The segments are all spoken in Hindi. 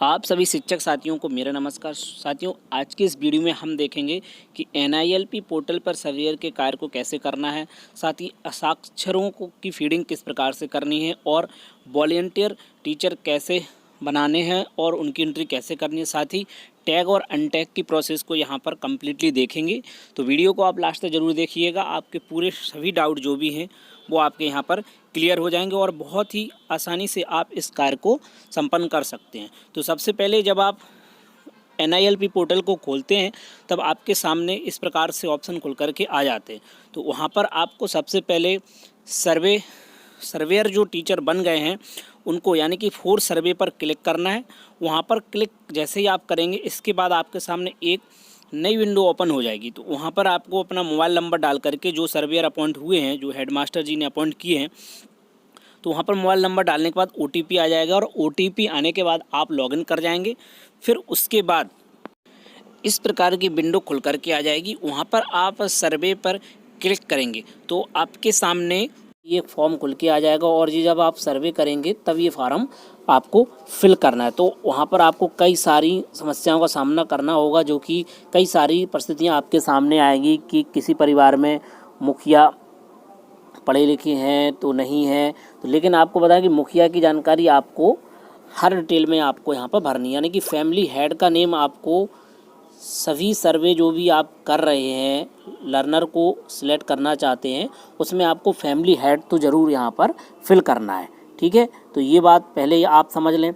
आप सभी शिक्षक साथियों को मेरा नमस्कार। साथियों, आज के इस वीडियो में हम देखेंगे कि NILP पोर्टल पर सर्वेयर के कार्य को कैसे करना है, साथ ही हस्ताक्षरों को की फीडिंग किस प्रकार से करनी है और वॉलेंटियर टीचर कैसे बनाने हैं और उनकी एंट्री कैसे करनी है, साथ ही टैग और अनटैग की प्रोसेस को यहाँ पर कम्प्लीटली देखेंगे। तो वीडियो को आप लास्ट तक ज़रूर देखिएगा। आपके पूरे सभी डाउट जो भी हैं वो आपके यहाँ पर क्लियर हो जाएंगे और बहुत ही आसानी से आप इस कार्य को संपन्न कर सकते हैं। तो सबसे पहले जब आप NILP पोर्टल को खोलते हैं तब आपके सामने इस प्रकार से ऑप्शन खुल करके आ जाते हैं। तो वहाँ पर आपको सबसे पहले सर्वेयर जो टीचर बन गए हैं उनको यानी कि फोर्स सर्वे पर क्लिक करना है। वहाँ पर क्लिक जैसे ही आप करेंगे इसके बाद आपके सामने एक नई विंडो ओपन हो जाएगी। तो वहाँ पर आपको अपना मोबाइल नंबर डाल करके जो सर्वेयर अपॉइंट हुए हैं, जो हेडमास्टर जी ने अपॉइंट किए हैं, तो वहाँ पर मोबाइल नंबर डालने के बाद OTP आ जाएगा और OTP आने के बाद आप लॉगिन कर जाएंगे। फिर उसके बाद इस प्रकार की विंडो खुल करके आ जाएगी। वहाँ पर आप सर्वे पर क्लिक करेंगे तो आपके सामने ये फॉर्म खुल के आ जाएगा और ये जब आप सर्वे करेंगे तब ये फॉर्म आपको फिल करना है। तो वहाँ पर आपको कई सारी समस्याओं का सामना करना होगा, जो कि कई सारी परिस्थितियाँ आपके सामने आएगी कि किसी परिवार में मुखिया पढ़े लिखे हैं तो नहीं है। तो लेकिन आपको बताएं कि मुखिया की जानकारी आपको हर डिटेल में आपको यहाँ पर भरनी है, यानी कि फैमिली हेड का नेम आपको सभी सर्वे जो भी आप कर रहे हैं, लर्नर को सिलेक्ट करना चाहते हैं, उसमें आपको फैमिली हेड तो ज़रूर यहाँ पर फिल करना है। ठीक है, तो ये बात पहले ही आप समझ लें।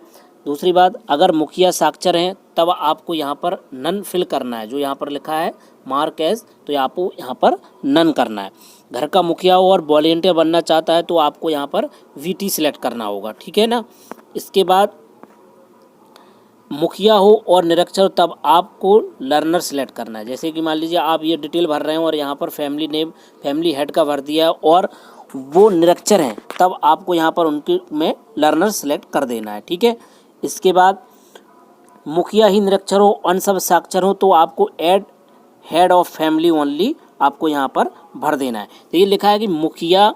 दूसरी बात, अगर मुखिया साक्षर हैं तब आपको यहाँ पर नन फिल करना है। जो यहाँ पर लिखा है मार्क एज, तो आपको यहाँ पर नन करना है। घर का मुखिया हो और वॉलेंटियर बनना चाहता है तो आपको यहाँ पर VT सिलेक्ट करना होगा। ठीक है ना। इसके बाद मुखिया हो और निरक्षर हो तब आपको लर्नर सेलेक्ट करना है। जैसे कि मान लीजिए आप ये डिटेल भर रहे हैं और यहाँ पर फैमिली नेम फैमिली हेड का भर दिया है और वो निरक्षर हैं, तब आपको यहाँ पर उनके में लर्नर सेलेक्ट कर देना है। ठीक है। इसके बाद मुखिया ही निरक्षर हो, अन्य सब साक्षर हो, तो आपको add head of family only आपको यहाँ पर भर देना है। तो ये लिखा है कि मुखिया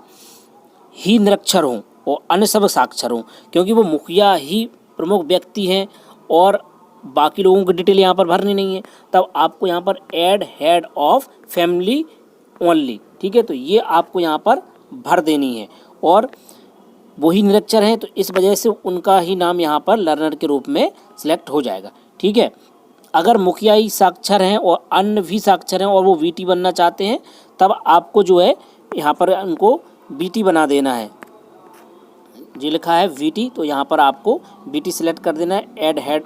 ही निरक्षर हों और अन्य सब साक्षर हों, क्योंकि वो मुखिया ही प्रमुख व्यक्ति हैं और बाकी लोगों की डिटेल यहाँ पर भरनी नहीं है। तब आपको यहाँ पर add head of family only, ठीक है, तो ये आपको यहाँ पर भर देनी है। और वही निरक्षर हैं तो इस वजह से उनका ही नाम यहाँ पर लर्नर के रूप में सिलेक्ट हो जाएगा। ठीक है। अगर मुखिया ही साक्षर हैं और अन्य भी साक्षर हैं और वो VT बनना चाहते हैं तब आपको जो है यहाँ पर उनको VT बना देना है। जी लिखा है VT, तो यहाँ पर आपको VT सिलेक्ट कर देना है। ऐड हेड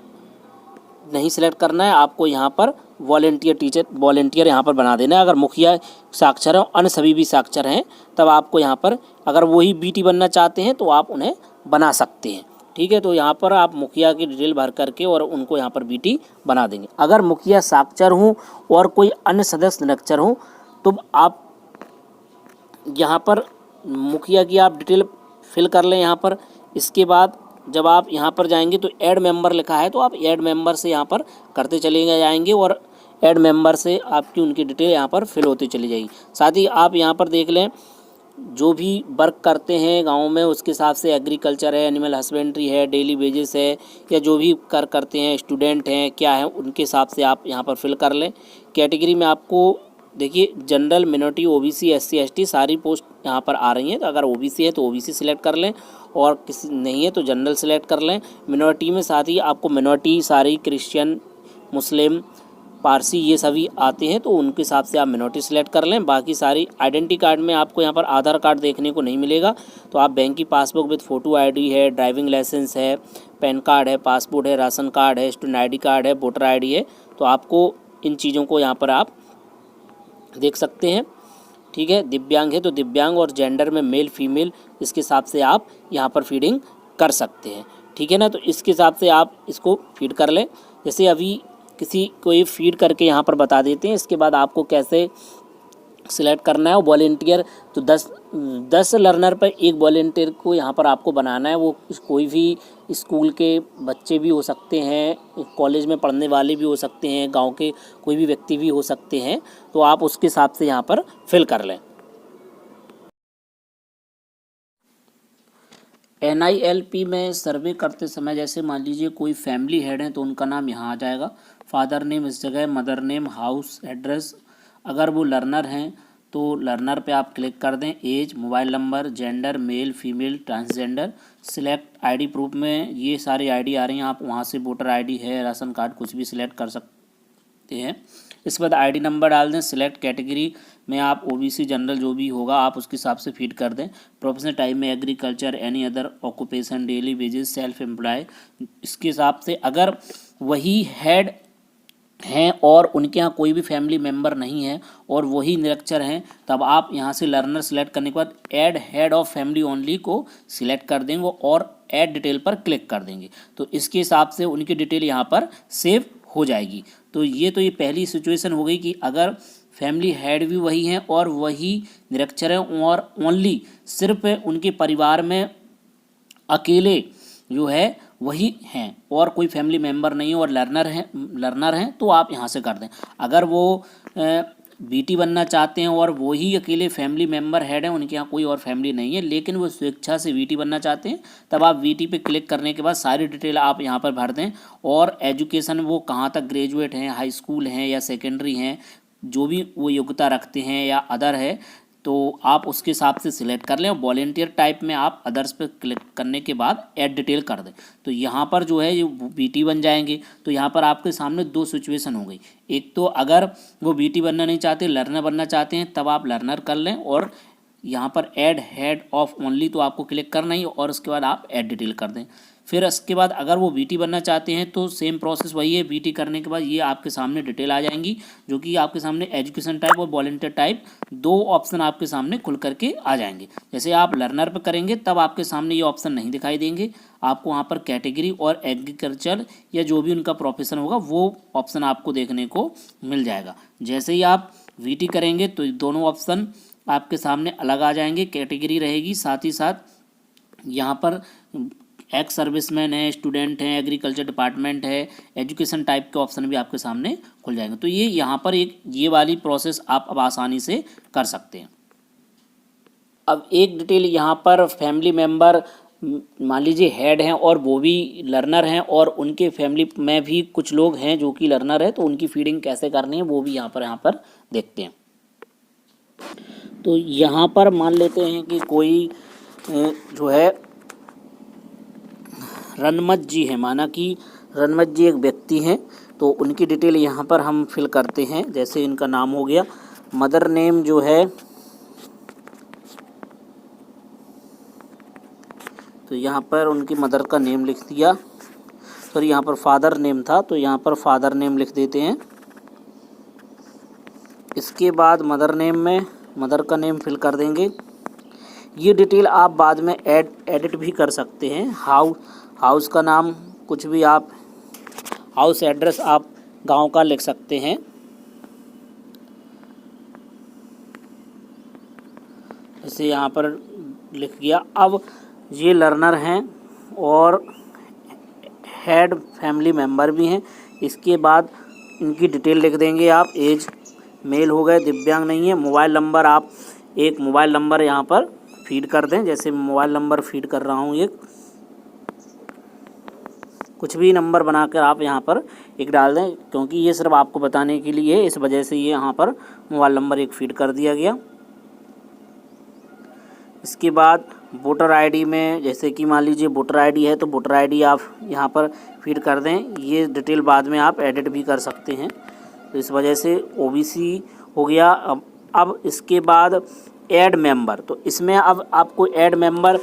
नहीं सिलेक्ट करना है, आपको यहाँ पर वॉलेंटियर यहाँ पर बना देना है। अगर मुखिया साक्षर हैं और अन्य सभी भी साक्षर हैं तब आपको यहाँ पर, अगर वही VT बनना चाहते हैं तो आप उन्हें बना सकते हैं। ठीक है, तो यहाँ पर आप मुखिया की डिटेल भर करके और उनको यहाँ पर VT बना देंगे। अगर मुखिया साक्षर हों और कोई अन्य सदस्य निरक्षर हों तो आप यहाँ पर मुखिया की आप डिटेल फिल कर लें यहाँ पर। इसके बाद जब आप यहाँ पर जाएंगे तो ऐड मेंबर लिखा है, तो आप ऐड मेंबर से यहाँ पर करते चले जाएंगे और ऐड मेंबर से आपकी उनकी डिटेल यहाँ पर फिल होती चली जाएगी। साथ ही आप यहाँ पर देख लें, जो भी वर्क करते हैं गांव में उसके हिसाब से एग्रीकल्चर है, एनिमल हस्बेंड्री है, डेली वेजेस है, या जो भी करते हैं, स्टूडेंट हैं, क्या है, उनके हिसाब से आप यहाँ पर फिल कर लें। कैटेगरी में आपको देखिए general, minority, OBC, SC ST सारी पोस्ट यहाँ पर आ रही हैं। तो अगर OBC है तो OBC सिलेक्ट कर लें और किसी नहीं है तो जनरल सेलेक्ट कर लें। मिनोरिटी में साथ ही आपको मिनोरिटी सारी क्रिश्चियन, मुस्लिम, पारसी ये सभी आते हैं तो उनके हिसाब से आप मिनोरिटी सेलेक्ट कर लें। बाकी सारी आइडेंटिटी कार्ड में आपको यहाँ पर आधार कार्ड देखने को नहीं मिलेगा, तो आप बैंक की पासबुक विद फ़ोटो ID है, ड्राइविंग लाइसेंस है, पैन कार्ड है, पासपोर्ट है, राशन कार्ड है, स्टूडेंट ID कार्ड है, वोटर ID है, तो आपको इन चीज़ों को यहाँ पर आप देख सकते हैं। ठीक है। दिव्यांग है तो दिव्यांग और जेंडर में मेल फीमेल, इसके हिसाब से आप यहाँ पर फीडिंग कर सकते हैं। ठीक है ना। तो इसके हिसाब से आप इसको फीड कर लें। जैसे अभी किसी को ये फीड करके यहाँ पर बता देते हैं। इसके बाद आपको कैसे सिलेक्ट करना है। वॉलेंटियर तो 10 लर्नर पर एक वॉलेंटियर को यहाँ पर आपको बनाना है। वो कोई भी स्कूल के बच्चे भी हो सकते हैं, कॉलेज में पढ़ने वाले भी हो सकते हैं, गांव के कोई भी व्यक्ति भी हो सकते हैं, तो आप उसके हिसाब से यहाँ पर फिल कर लें। NILP में सर्वे करते समय जैसे मान लीजिए कोई फैमिली हेड है तो उनका नाम यहाँ आ जाएगा, फादर नेम इस जगह, मदर नेम, हाउस एड्रेस। अगर वो लर्नर हैं तो लर्नर पे आप क्लिक कर दें, age, mobile number, gender, male female, transgender, select ID proof में ये सारी आईडी आ रही हैं, आप वहाँ से वोटर आईडी है, राशन कार्ड कुछ भी सिलेक्ट कर सकते हैं। इसके बाद आईडी नंबर डाल दें, सिलेक्ट कैटेगरी में आप OBC जनरल जो भी होगा आप उसके हिसाब से फीड कर दें, प्रोफेशनल टाइप में agriculture, any other occupation, daily wages, self employ. इसके हिसाब से अगर वही हेड हैं और उनके यहाँ कोई भी फैमिली मेम्बर नहीं है और वही निरक्षर हैं, तब आप यहाँ से लर्नर सेलेक्ट करने के बाद add head of family only को सिलेक्ट कर देंगे और ऐड डिटेल पर क्लिक कर देंगे, तो इसके हिसाब से उनकी डिटेल यहाँ पर सेव हो जाएगी। तो ये पहली सिचुएशन हो गई कि अगर फैमिली हेड भी वही हैं और वही निरक्षर हैं और ओनली सिर्फ उनके परिवार में अकेले जो है वही हैं और कोई फैमिली मेम्बर नहीं है और लर्नर हैं तो आप यहाँ से कर दें। अगर वो BT बनना चाहते हैं और वही अकेले फैमिली मेम्बर हेड हैं, उनके यहाँ कोई और फैमिली नहीं है लेकिन वो स्वेच्छा से VT बनना चाहते हैं, तब आप VT पे क्लिक करने के बाद सारी डिटेल आप यहाँ पर भर दें और एजुकेशन वो कहाँ तक ग्रेजुएट हैं, हाई स्कूल हैं या सेकेंडरी हैं, जो भी वो योग्यता रखते हैं या अदर है तो आप उसके हिसाब से सिलेक्ट कर लें और वॉलेंटियर टाइप में आप अदर्स पे क्लिक करने के बाद ऐड डिटेल कर दें। तो यहाँ पर जो है ये BT बन जाएंगे। तो यहाँ पर आपके सामने दो सिचुएशन हो गई, एक तो अगर वो BT बनना नहीं चाहते, लर्नर बनना चाहते हैं, तब आप लर्नर कर लें और यहाँ पर ऐड हेड ऑफ ओनली तो आपको क्लिक करना ही और उसके बाद आप ऐड डिटेल कर दें। फिर इसके बाद अगर वो BT बनना चाहते हैं तो सेम प्रोसेस वही है, BT करने के बाद ये आपके सामने डिटेल आ जाएंगी जो कि आपके सामने एजुकेशन टाइप और वॉलंटियर टाइप दो ऑप्शन आपके सामने खुल करके आ जाएंगे। जैसे आप लर्नर पर करेंगे तब आपके सामने ये ऑप्शन नहीं दिखाई देंगे, आपको वहाँ पर कैटेगरी और एग्रीकल्चर या जो भी उनका प्रोफेशन होगा वो ऑप्शन आपको देखने को मिल जाएगा। जैसे ही आप VT करेंगे तो दोनों ऑप्शन आपके सामने अलग आ जाएंगे, कैटेगरी रहेगी, साथ ही साथ यहाँ पर एक्स सर्विसमैन है, स्टूडेंट हैं, एग्रीकल्चर डिपार्टमेंट है, एजुकेशन टाइप के ऑप्शन भी आपके सामने खुल जाएंगे। तो ये यहाँ पर ये वाली प्रोसेस आप अब आसानी से कर सकते हैं। अब एक डिटेल यहाँ पर फैमिली मेम्बर मान लीजिए हेड हैं और वो भी लर्नर हैं और उनके फैमिली में भी कुछ लोग हैं जो कि लर्नर है, तो उनकी फीडिंग कैसे करनी है वो भी यहाँ पर देखते हैं। तो यहाँ पर मान लेते हैं कि कोई जो है रनमत जी है, माना कि रनमत जी एक व्यक्ति हैं, तो उनकी डिटेल यहाँ पर हम फिल करते हैं। जैसे इनका नाम हो गया, मदर नेम जो है तो यहाँ पर उनकी मदर का नेम लिख दिया, सर यहाँ पर फादर नेम था तो यहाँ पर फादर नेम लिख देते हैं। इसके बाद मदर नेम में मदर का नेम फिल कर देंगे। ये डिटेल आप बाद में एडिट भी कर सकते हैं। हाउस का नाम कुछ भी आप, हाउस एड्रेस आप गांव का लिख सकते हैं। जैसे यहाँ पर लिख दिया। अब ये लर्नर हैं और हेड फैमिली मेम्बर भी हैं। इसके बाद इनकी डिटेल लिख देंगे आप, एज मेल हो गए, दिव्यांग नहीं है। मोबाइल नंबर आप एक मोबाइल नंबर यहाँ पर फीड कर दें, जैसे मोबाइल नंबर फीड कर रहा हूँ, एक कुछ भी नंबर बनाकर आप यहाँ पर एक डाल दें, क्योंकि ये सिर्फ आपको बताने के लिए, इस वजह से ये यहाँ पर मोबाइल नंबर एक फीड कर दिया गया। इसके बाद वोटर आईडी में, जैसे कि मान लीजिए वोटर आईडी है तो वोटर आईडी आप यहाँ पर फीड कर दें। ये डिटेल बाद में आप एडिट भी कर सकते हैं, तो इस वजह से OBC हो गया। अब इसके बाद ऐड मेंबर, तो इसमें अब आपको ऐड मेंबर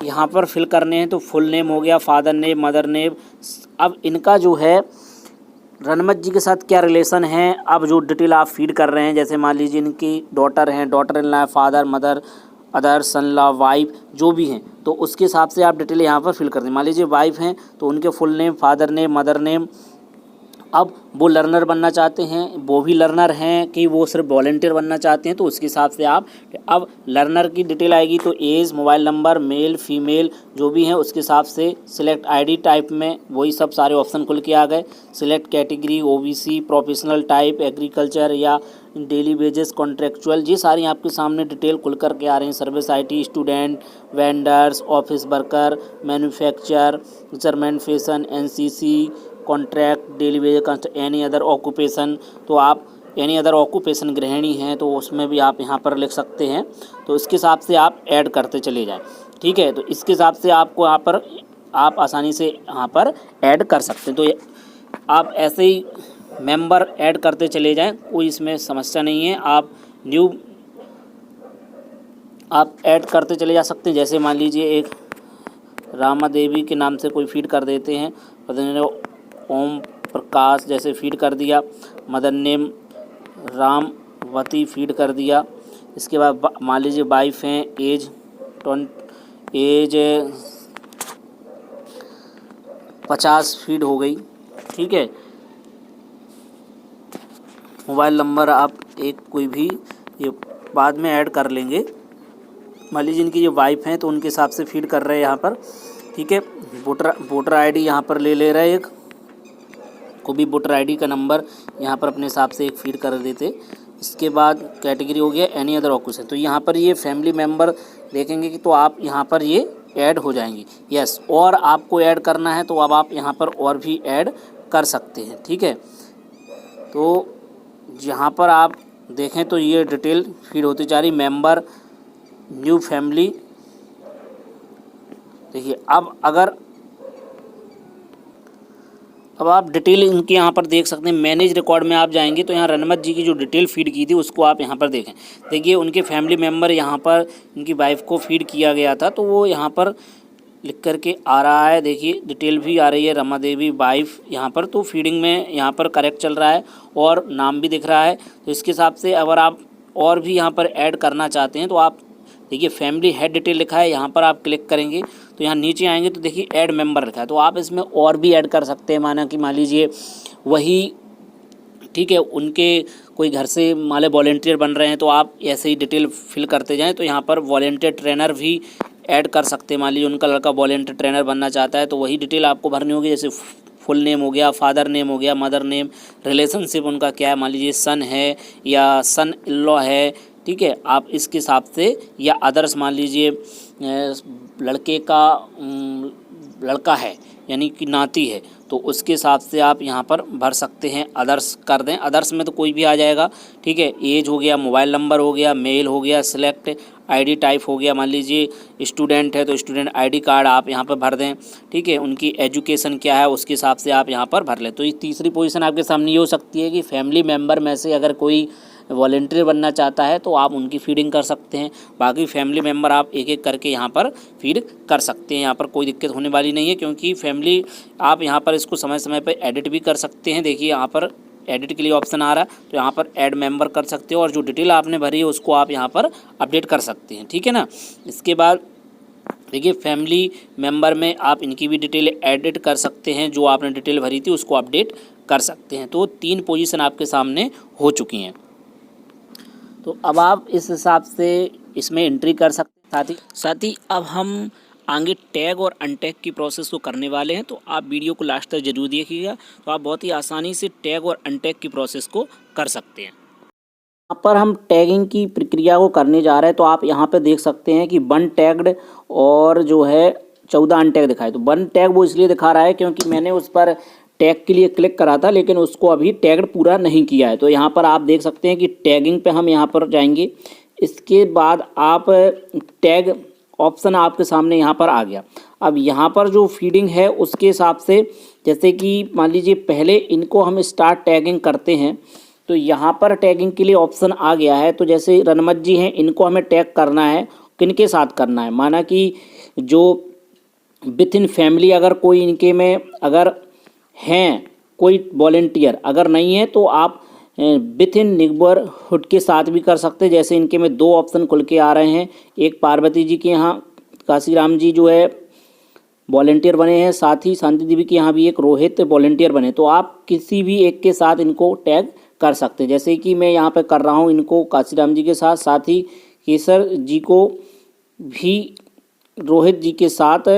यहाँ पर फिल करने हैं। तो फुल नेम हो गया, फादर नेम, मदर नेम। अब इनका जो है रनमत जी के साथ क्या रिलेशन है, अब जो डिटेल आप फीड कर रहे हैं, जैसे मान लीजिए इनकी डॉटर हैं, daughter in law, father, mother, other, son law, wife जो भी हैं, तो उसके हिसाब से आप डिटेल यहाँ पर फिल कर दें। मान लीजिए वाइफ हैं तो उनके full name, father name, mother name, अब वो लर्नर बनना चाहते हैं, वो भी लर्नर हैं कि वो सिर्फ वॉलंटियर बनना चाहते हैं, तो उसके हिसाब से आप अब लर्नर की डिटेल आएगी तो age, mobile number, male female जो भी हैं उसके हिसाब से सिलेक्ट आईडी टाइप में वही सब सारे ऑप्शन खुल के आ गए। Select category, OBC, professional type, agriculture या डेली वेजेस, कॉन्ट्रेक्चुअल, ये सारी आपके सामने डिटेल खुल कर के आ रही हैं। Service IT, student, vendors, office worker, manufacture, German fashion, NCC, contract, daily veg, any other occupation. तो आप एनी अदर ऑक्यूपेशन गृहिणी हैं तो उसमें भी आप यहाँ पर लिख सकते हैं, तो इसके हिसाब से आप ऐड करते चले जाएं। ठीक है, तो इसके हिसाब से आपको यहाँ पर आप आसानी से यहाँ पर ऐड कर सकते हैं। तो आप ऐसे ही मेंबर ऐड करते चले जाएं, कोई इसमें समस्या नहीं है। आप ऐड करते चले जा सकते हैं। जैसे मान लीजिए एक रामा देवी के नाम से कोई फीड कर देते हैं, ओम प्रकाश जैसे फीड कर दिया, मदर नेम रामवती फीड कर दिया। इसके बाद मान लीजिए वाइफ हैं, एज 50 फीड हो गई। ठीक है, मोबाइल नंबर आप एक कोई भी ये बाद में ऐड कर लेंगे। मान लीजिए इनकी जो वाइफ हैं तो उनके हिसाब से फीड कर रहे हैं यहाँ पर। ठीक है, वोटर आईडी यहाँ पर ले रहे हैं, एक को भी वोटर आईडी का नंबर यहाँ पर अपने हिसाब से एक फीड कर देते। इसके बाद कैटेगरी हो गया एनी अदर ऑक्यूपेशन, तो यहाँ पर ये फैमिली मेम्बर देखेंगे कि तो आप यहाँ पर ये ऐड हो जाएंगी। यस, और आपको ऐड करना है तो अब आप यहाँ पर और भी ऐड कर सकते हैं। ठीक है, तो यहाँ पर आप देखें तो ये डिटेल फीड होती जा रही। मेंबर, न्यू फैमिली, देखिए अब आप डिटेल इनके यहाँ पर देख सकते हैं। मैनेज रिकॉर्ड में आप जाएंगे तो यहाँ रनमत जी की जो डिटेल फीड की थी उसको आप यहाँ पर देखें। देखिए उनके फैमिली मेम्बर यहाँ पर उनकी वाइफ को फीड किया गया था तो वो यहाँ पर लिख करके आ रहा है। देखिए डिटेल भी आ रही है, रमा देवी वाइफ यहाँ पर, तो फीडिंग में यहाँ पर करेक्ट चल रहा है और नाम भी दिख रहा है। तो इसके हिसाब से अगर आप और भी यहाँ पर ऐड करना चाहते हैं तो आप देखिए फैमिली हेड डिटेल लिखा है, यहाँ पर आप क्लिक करेंगे तो यहाँ नीचे आएंगे तो देखिए ऐड मेंबर लिखा है, तो आप इसमें और भी ऐड कर सकते हैं। मान लीजिए वही, ठीक है, उनके कोई घर से मान वॉलेंटियर बन रहे हैं तो आप ऐसे ही डिटेल फिल करते जाएं। तो यहाँ पर वॉलेंटियर ट्रेनर भी ऐड कर सकते हैं। मान लीजिए उनका लड़का वॉलेंटियर ट्रेनर बनना चाहता है तो वही डिटेल आपको भरनी होगी, जैसे फुल नेम हो गया, फादर नेम हो गया, मदर नेम, रिलेशनशिप उनका क्या है, मान लीजिए सन है या सन इन लॉ है। ठीक है, आप इसके हिसाब से, या अदर्स मान लीजिए लड़के का लड़का है यानी कि नाती है तो उसके हिसाब से आप यहाँ पर भर सकते हैं। अदर्स कर दें, अदर्स में तो कोई भी आ जाएगा। ठीक है, एज हो गया, मोबाइल नंबर हो गया, मेल हो गया, सिलेक्ट आईडी टाइप हो गया। मान लीजिए स्टूडेंट है तो स्टूडेंट आईडी कार्ड आप यहाँ पर भर दें। ठीक है, उनकी एजुकेशन क्या है उसके हिसाब से आप यहाँ पर भर लें। तो ये तीसरी पोजीशन आपके सामने ये हो सकती है कि फैमिली मेम्बर में से अगर कोई वॉलेंटियर बनना चाहता है तो आप उनकी फीडिंग कर सकते हैं। बाकी फैमिली मेम्बर आप एक एक करके यहाँ पर फीड कर सकते हैं। यहाँ पर कोई दिक्कत होने वाली नहीं है, क्योंकि फैमिली आप यहाँ पर इसको समय समय पर एडिट भी कर सकते हैं। देखिए यहाँ पर एडिट के लिए ऑप्शन आ रहा है तो यहाँ पर ऐड मेंबर कर सकते हो और जो डिटेल आपने भरी है उसको आप यहाँ पर अपडेट कर सकते हैं। ठीक है ना। इसके बाद देखिए फैमिली मेंबर में आप इनकी भी डिटेल एडिट कर सकते हैं, जो आपने डिटेल भरी थी उसको अपडेट कर सकते हैं। तो 3 पोजीशन आपके सामने हो चुकी हैं। तो अब आप इस हिसाब से इसमें एंट्री कर सकते हैं। साथ ही अब हम आगे टैग और अनटैग की प्रोसेस को करने वाले हैं, तो आप वीडियो को लास्ट तक जरूर देखिएगा। तो आप बहुत ही आसानी से टैग और अनटैग की प्रोसेस को कर सकते हैं। यहाँ पर हम टैगिंग की प्रक्रिया को करने जा रहे हैं। तो आप यहाँ पे देख सकते हैं कि 1 टैग्ड और जो है 14 अनटैग दिखाए। तो 1 टैग वो इसलिए दिखा रहा है क्योंकि मैंने उस पर टैग के लिए क्लिक करा था, लेकिन उसको अभी टैग्ड पूरा नहीं किया है। तो यहाँ पर आप देख सकते हैं कि टैगिंग पे हम यहाँ पर जाएंगे। इसके बाद आप टैग ऑप्शन आपके सामने यहाँ पर आ गया। अब यहाँ पर जो फीडिंग है उसके हिसाब से, जैसे कि मान लीजिए पहले इनको हम स्टार्ट टैगिंग करते हैं तो यहाँ पर टैगिंग के लिए ऑप्शन आ गया है। तो जैसे रनमत जी हैं, इनको हमें टैग करना है, किनके साथ करना है, माना कि जो विथ इन फैमिली अगर कोई इनके में अगर हैं कोई वॉलेंटियर, अगर नहीं है तो आप विथ इन नेबरहुड के साथ भी कर सकते हैं। जैसे इनके में 2 ऑप्शन खुल के आ रहे हैं, एक पार्वती जी के यहाँ काशीराम जी जो है वॉलेंटियर बने हैं, साथ ही शांति देवी के यहाँ भी एक रोहित वॉलेंटियर बने। तो आप किसी भी एक के साथ इनको टैग कर सकते हैं, जैसे कि मैं यहाँ पे कर रहा हूँ इनको काशीराम जी के साथ, साथ ही केसर जी को भी रोहित जी के साथ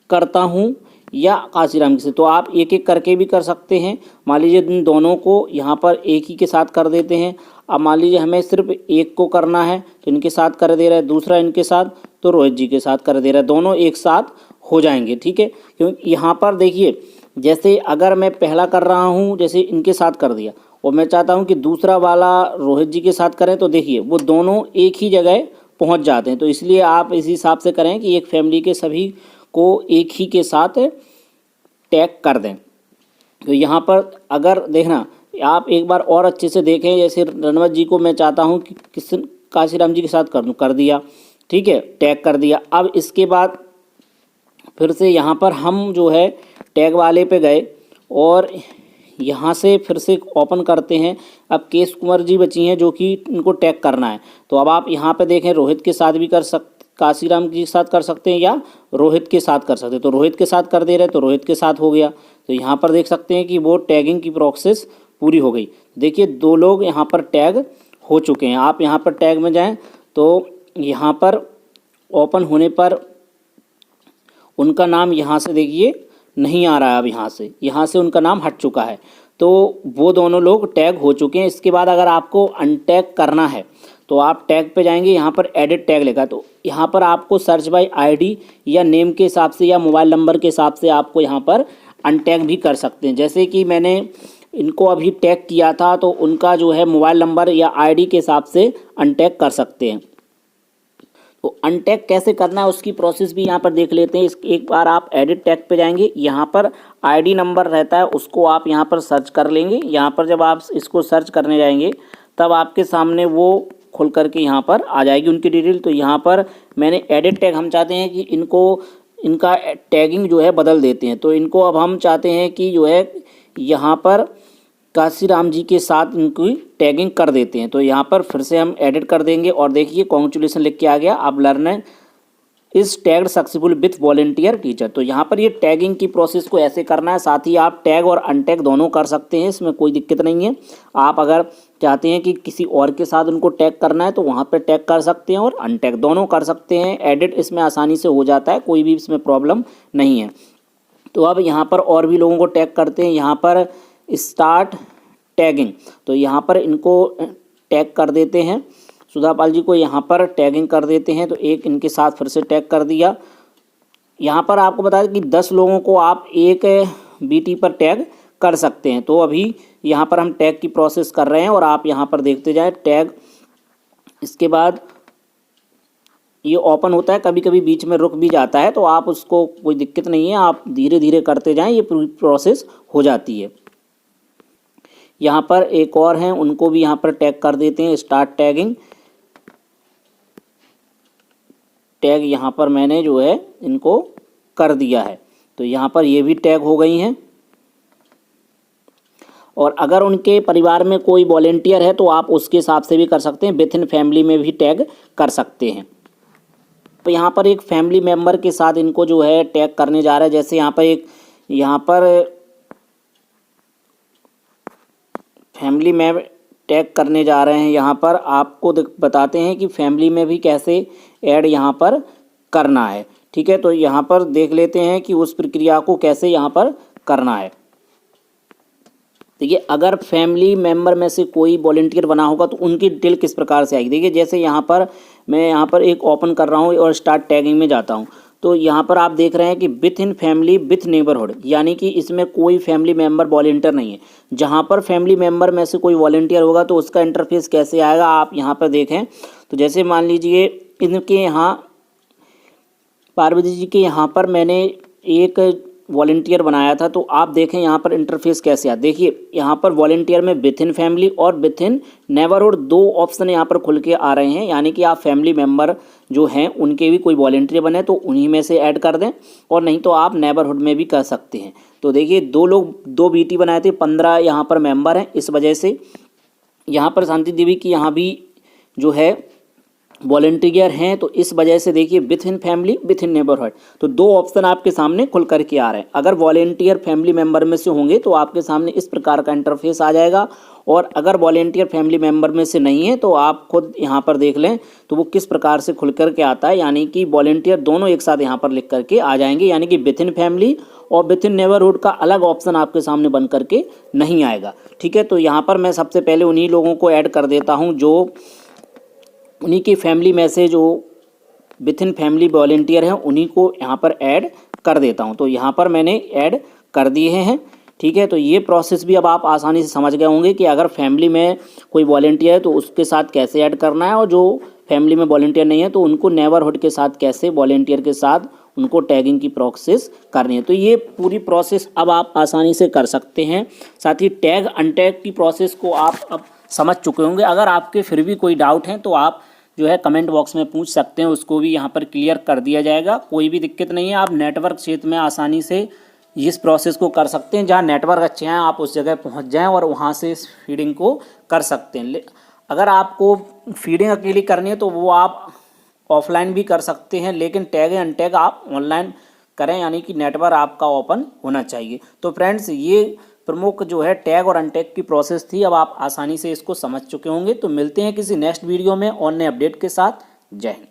करता हूँ या काशीराम जी से। तो आप एक एक करके भी कर सकते हैं। मान लीजिए इन दोनों को यहाँ पर एक ही के साथ कर देते हैं। अब मान लीजिए हमें सिर्फ एक को करना है तो इनके साथ कर दे रहा है, दूसरा इनके साथ तो रोहित जी के साथ कर दे रहा है, दोनों एक साथ हो जाएंगे। ठीक है, क्योंकि यहाँ पर देखिए जैसे अगर मैं पहला कर रहा हूँ, जैसे इनके साथ कर दिया और मैं चाहता हूँ कि दूसरा वाला रोहित जी के साथ करें, तो देखिए वो दोनों एक ही जगह पहुँच जाते हैं। तो इसलिए आप इस हिसाब से करें कि एक फैमिली के सभी को एक ही के साथ टैग कर दें। तो यहाँ पर अगर देखना आप एक बार और अच्छे से देखें, जैसे रणवत जी को मैं चाहता हूँ कि किस काशीराम जी के साथ कर दूँ, कर दिया, ठीक है, टैग कर दिया। अब इसके बाद फिर से यहाँ पर हम जो है टैग वाले पे गए और यहाँ से फिर से ओपन करते हैं। अब केश कुंवर जी बची हैं जो कि इनको टैग करना है। तो अब आप यहाँ पे देखें रोहित के साथ भी कर काशीराम जी के साथ कर सकते हैं या रोहित के साथ कर सकते हैं। तो रोहित के साथ कर दे रहे हैं तो रोहित के साथ हो गया। तो यहाँ पर देख सकते हैं कि वो टैगिंग की प्रोसेस पूरी हो गई। देखिए 2 लोग यहाँ पर टैग हो चुके हैं। आप यहाँ पर टैग में जाएं तो यहाँ पर ओपन होने पर उनका नाम यहाँ से देखिए नहीं आ रहा है। अब यहाँ से उनका नाम हट चुका है। तो वो दोनों लोग टैग हो चुके हैं। इसके बाद अगर आपको अनटैग करना है तो आप टैग पे जाएंगे, यहाँ पर एडिट टैग लिखा, तो यहाँ पर आपको सर्च बाय आईडी या नेम के हिसाब से या मोबाइल नंबर के हिसाब से आपको यहाँ पर अनटैग भी कर सकते हैं। जैसे कि मैंने इनको अभी टैग किया था तो उनका जो है मोबाइल नंबर या आईडी के हिसाब से अनटैग कर सकते हैं। तो अनटैग कैसे करना है उसकी प्रोसेस भी यहाँ पर देख लेते हैं। एक बार आप एडिट टैग पे जाएंगे, यहाँ पर आईडी नंबर रहता है उसको आप यहाँ पर सर्च कर लेंगे। यहाँ पर जब आप इसको सर्च करने जाएंगे तब आपके सामने वो खोल करके यहाँ पर आ जाएगी उनकी डिटेल। तो यहाँ पर मैंने एडिट टैग, हम चाहते हैं कि इनका टैगिंग जो है बदल देते हैं। तो इनको अब हम चाहते हैं कि जो है यहाँ पर काशीराम जी के साथ इनकी टैगिंग कर देते हैं। तो यहाँ पर फिर से हम एडिट कर देंगे और देखिए कॉन्ग्रेचुलेसन लिख के आ गया, अब learner is tagged successful with volunteer teacher. तो यहाँ पर ये टैगिंग की प्रोसेस को ऐसे करना है। साथ ही आप टैग और अनटैग दोनों कर सकते हैं, इसमें कोई दिक्कत नहीं है। आप अगर चाहते हैं कि किसी और के साथ उनको टैग करना है तो वहाँ पर टैग कर सकते हैं और अनटैग दोनों कर सकते हैं। एडिट इसमें आसानी से हो जाता है, कोई भी इसमें प्रॉब्लम नहीं है। तो अब यहाँ पर और भी लोगों को टैग करते हैं। यहाँ पर स्टार्ट टैगिंग, तो यहाँ पर इनको टैग कर देते हैं। सुधापाल जी को यहाँ पर टैगिंग कर देते हैं। तो एक इनके साथ फिर से टैग कर दिया। यहाँ पर आपको बता दें कि 10 लोगों को आप एक बीटी पर टैग कर सकते हैं। तो अभी यहाँ पर हम टैग की प्रोसेस कर रहे हैं और आप यहाँ पर देखते जाएं टैग। इसके बाद ये ओपन होता है, कभी कभी बीच में रुक भी जाता है, तो आप उसको कोई दिक्कत नहीं है, आप धीरे धीरे करते जाएं, ये पूरी प्रोसेस हो जाती है। यहाँ पर एक और हैं, उनको भी यहाँ पर टैग कर देते हैं। स्टार्ट टैगिंग, टैग यहाँ पर मैंने जो है इनको कर दिया है। तो यहाँ पर ये भी टैग हो गई हैं। और अगर उनके परिवार में कोई वॉलेंटियर है तो आप उसके हिसाब से भी कर सकते हैं, विथ इन फैमिली में भी टैग कर सकते हैं। तो यहाँ पर एक फैमिली मेम्बर के साथ इनको जो है टैग करने जा रहा है। जैसे यहाँ पर फैमिली में टैग करने जा रहे हैं। यहाँ पर आपको बताते हैं कि फैमिली में भी कैसे ऐड यहाँ पर करना है। ठीक है, तो यहाँ पर देख लेते हैं कि उस प्रक्रिया को कैसे यहाँ पर करना है। देखिए अगर फैमिली मेम्बर में से कोई वॉलेंटियर बना होगा तो उनकी डिटेल किस प्रकार से आएगी। देखिए जैसे यहाँ पर मैं यहाँ पर एक ओपन कर रहा हूँ और स्टार्ट टैगिंग में जाता हूँ, तो यहाँ पर आप देख रहे हैं कि with in family with neighbourhood, यानी कि इसमें कोई फैमिली मेम्बर वॉलेंटियर नहीं है। जहाँ पर फैमिली मेम्बर में से कोई वॉलेंटियर होगा तो उसका इंटरफेस कैसे आएगा आप यहाँ पर देखें। तो जैसे मान लीजिए इनके यहाँ पार्वती जी के यहाँ पर मैंने एक वॉलेंटियर बनाया था, तो आप देखें यहाँ पर इंटरफेस कैसे आता। देखिए यहाँ पर वॉलेंटियर में विथ इन फैमिली और विथ इन नेबरहुड 2 ऑप्शन यहाँ पर खुल के आ रहे हैं, यानी कि आप फैमिली मेम्बर जो हैं उनके भी कोई वॉलेंटियर बने तो उन्हीं में से ऐड कर दें, और नहीं तो आप नेबरहुड में भी कर सकते हैं। तो देखिए 2 लोग 2 बीटी बनाए थे, 15 यहाँ पर मेम्बर हैं। इस वजह से यहाँ पर शांति देवी की यहाँ भी जो है वॉलेंटियर हैं, तो इस वजह से देखिए with in family with in neighbourhood, तो दो ऑप्शन आपके सामने खुल करके आ रहे हैं। अगर वॉलेंटियर फैमिली मेंबर में से होंगे तो आपके सामने इस प्रकार का इंटरफेस आ जाएगा, और अगर वॉलेंटियर फैमिली मेंबर में से नहीं है तो आप खुद यहाँ पर देख लें तो वो किस प्रकार से खुल करके आता है, यानी कि वॉलेंटियर दोनों एक साथ यहाँ पर लिख करके आ जाएंगे, यानी कि विथ इन फैमिली और विथ इन नेबरहुड का अलग ऑप्शन आपके सामने बन करके नहीं आएगा। ठीक है, तो यहाँ पर मैं सबसे पहले उन्हीं लोगों को ऐड कर देता हूँ जो उन्हीं की फैमिली में से जो विथ इन फैमिली वॉलेंटियर हैं, उन्हीं को यहाँ पर ऐड कर देता हूँ। तो यहाँ पर मैंने ऐड कर दिए हैं। ठीक है, तो ये प्रोसेस भी अब आप आसानी से समझ गए होंगे कि अगर फैमिली में कोई वॉलेंटियर है तो उसके साथ कैसे ऐड करना है, और जो फैमिली में वॉलेंटियर नहीं है तो उनको नेबरहुड के साथ कैसे वॉलेंटियर के साथ उनको टैगिंग की प्रोसेस करनी है। तो ये पूरी प्रोसेस अब आप आसानी से कर सकते हैं। साथ ही टैग अनटैग की प्रोसेस को आप अब समझ चुके होंगे। अगर आपके फिर भी कोई डाउट है तो आप जो है कमेंट बॉक्स में पूछ सकते हैं, उसको भी यहाँ पर क्लियर कर दिया जाएगा। कोई भी दिक्कत नहीं है, आप नेटवर्क क्षेत्र में आसानी से इस प्रोसेस को कर सकते हैं। जहाँ नेटवर्क अच्छे हैं आप उस जगह पहुँच जाएं और वहाँ से इस फीडिंग को कर सकते हैं। अगर आपको फीडिंग अकेली करनी है तो वो आप ऑफलाइन भी कर सकते हैं, लेकिन टैग अनटैग आप ऑनलाइन करें, यानी कि नेटवर्क आपका ओपन होना चाहिए। तो फ्रेंड्स, ये प्रमुख जो है टैग और अनटैग की प्रोसेस थी। अब आप आसानी से इसको समझ चुके होंगे। तो मिलते हैं किसी नेक्स्ट वीडियो में और नए अपडेट के साथ। जय हिंद।